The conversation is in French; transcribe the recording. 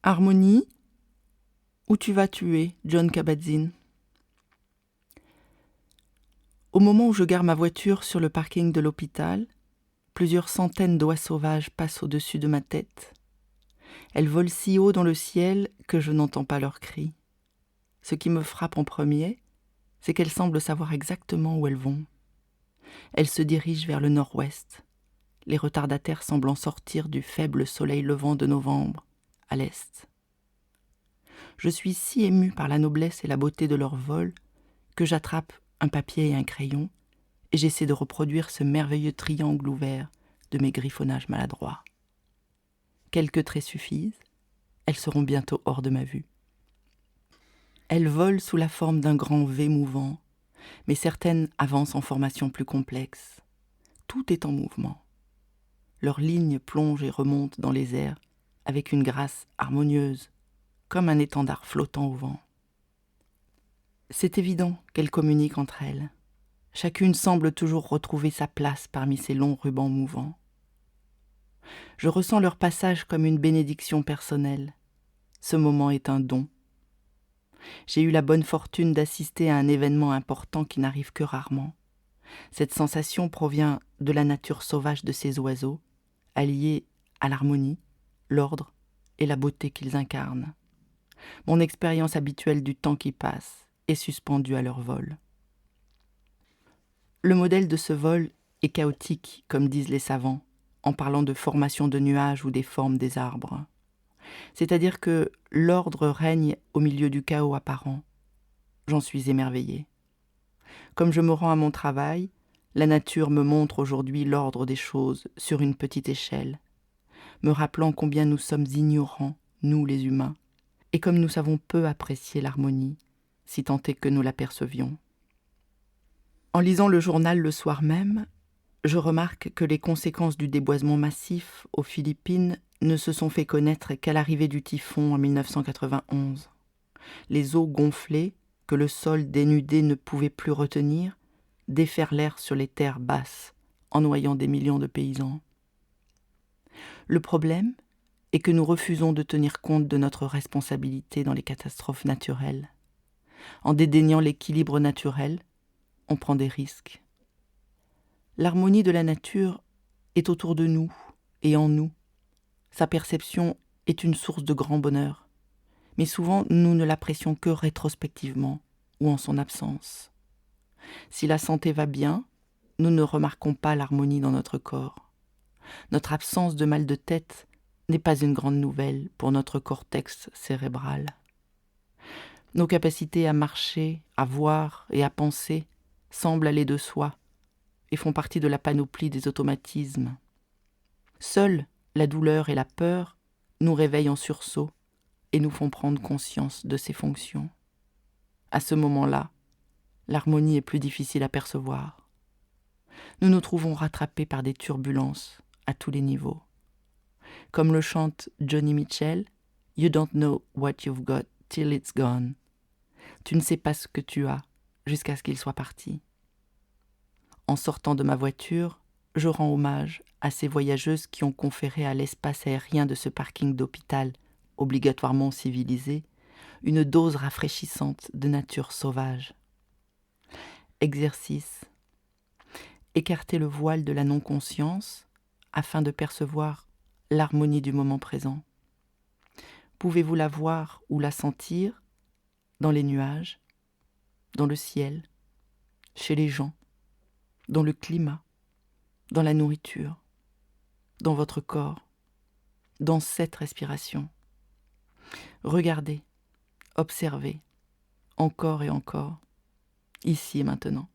Harmonie, où tu vas tuer, John Kabat-Zinn. Au moment où je gare ma voiture sur le parking de l'hôpital, plusieurs centaines d'oies sauvages passent au-dessus de ma tête. Elles volent si haut dans le ciel que je n'entends pas leurs cris. Ce qui me frappe en premier, c'est qu'elles semblent savoir exactement où elles vont. Elles se dirigent vers le nord-ouest, les retardataires semblant sortir du faible soleil levant de novembre, à l'est. Je suis si ému par la noblesse et la beauté de leur vol que j'attrape un papier et un crayon et j'essaie de reproduire ce merveilleux triangle ouvert de mes griffonnages maladroits. Quelques traits suffisent, elles seront bientôt hors de ma vue. Elles volent sous la forme d'un grand V mouvant, mais certaines avancent en formation plus complexe. Tout est en mouvement. Leurs lignes plongent et remontent dans les airs avec une grâce harmonieuse, comme un étendard flottant au vent. C'est évident qu'elles communiquent entre elles. Chacune semble toujours retrouver sa place parmi ces longs rubans mouvants. Je ressens leur passage comme une bénédiction personnelle. Ce moment est un don. J'ai eu la bonne fortune d'assister à un événement important qui n'arrive que rarement. Cette sensation provient de la nature sauvage de ces oiseaux, alliée à l'harmonie, l'ordre et la beauté qu'ils incarnent. Mon expérience habituelle du temps qui passe est suspendue à leur vol. Le modèle de ce vol est chaotique, comme disent les savants, en parlant de formation de nuages ou des formes des arbres. C'est-à-dire que l'ordre règne au milieu du chaos apparent. J'en suis émerveillée. Comme je me rends à mon travail, la nature me montre aujourd'hui l'ordre des choses sur une petite échelle, me rappelant combien nous sommes ignorants, nous les humains, et comme nous savons peu apprécier l'harmonie, si tant est que nous l'apercevions. En lisant le journal le soir même, je remarque que les conséquences du déboisement massif aux Philippines ne se sont fait connaître qu'à l'arrivée du typhon en 1991. Les eaux gonflées, que le sol dénudé ne pouvait plus retenir, déferlèrent sur les terres basses, en noyant des millions de paysans. Le problème est que nous refusons de tenir compte de notre responsabilité dans les catastrophes naturelles. En dédaignant l'équilibre naturel, on prend des risques. L'harmonie de la nature est autour de nous et en nous. Sa perception est une source de grand bonheur, mais souvent nous ne l'apprécions que rétrospectivement ou en son absence. Si la santé va bien, nous ne remarquons pas l'harmonie dans notre corps. Notre absence de mal de tête n'est pas une grande nouvelle pour notre cortex cérébral. Nos capacités à marcher, à voir et à penser semblent aller de soi et font partie de la panoplie des automatismes. Seule la douleur et la peur nous réveillent en sursaut et nous font prendre conscience de ces fonctions. À ce moment-là, l'harmonie est plus difficile à percevoir. Nous nous trouvons rattrapés par des turbulences à tous les niveaux. Comme le chante Joni Mitchell, « You don't know what you've got till it's gone ». Tu ne sais pas ce que tu as jusqu'à ce qu'il soit parti. En sortant de ma voiture, je rends hommage à ces voyageuses qui ont conféré à l'espace aérien de ce parking d'hôpital, obligatoirement civilisé, une dose rafraîchissante de nature sauvage. Exercice. Écartez le voile de la non-conscience afin de percevoir l'harmonie du moment présent. Pouvez-vous la voir ou la sentir dans les nuages, dans le ciel, chez les gens, dans le climat, dans la nourriture, dans votre corps, dans cette respiration. Regardez, observez, encore et encore, ici et maintenant.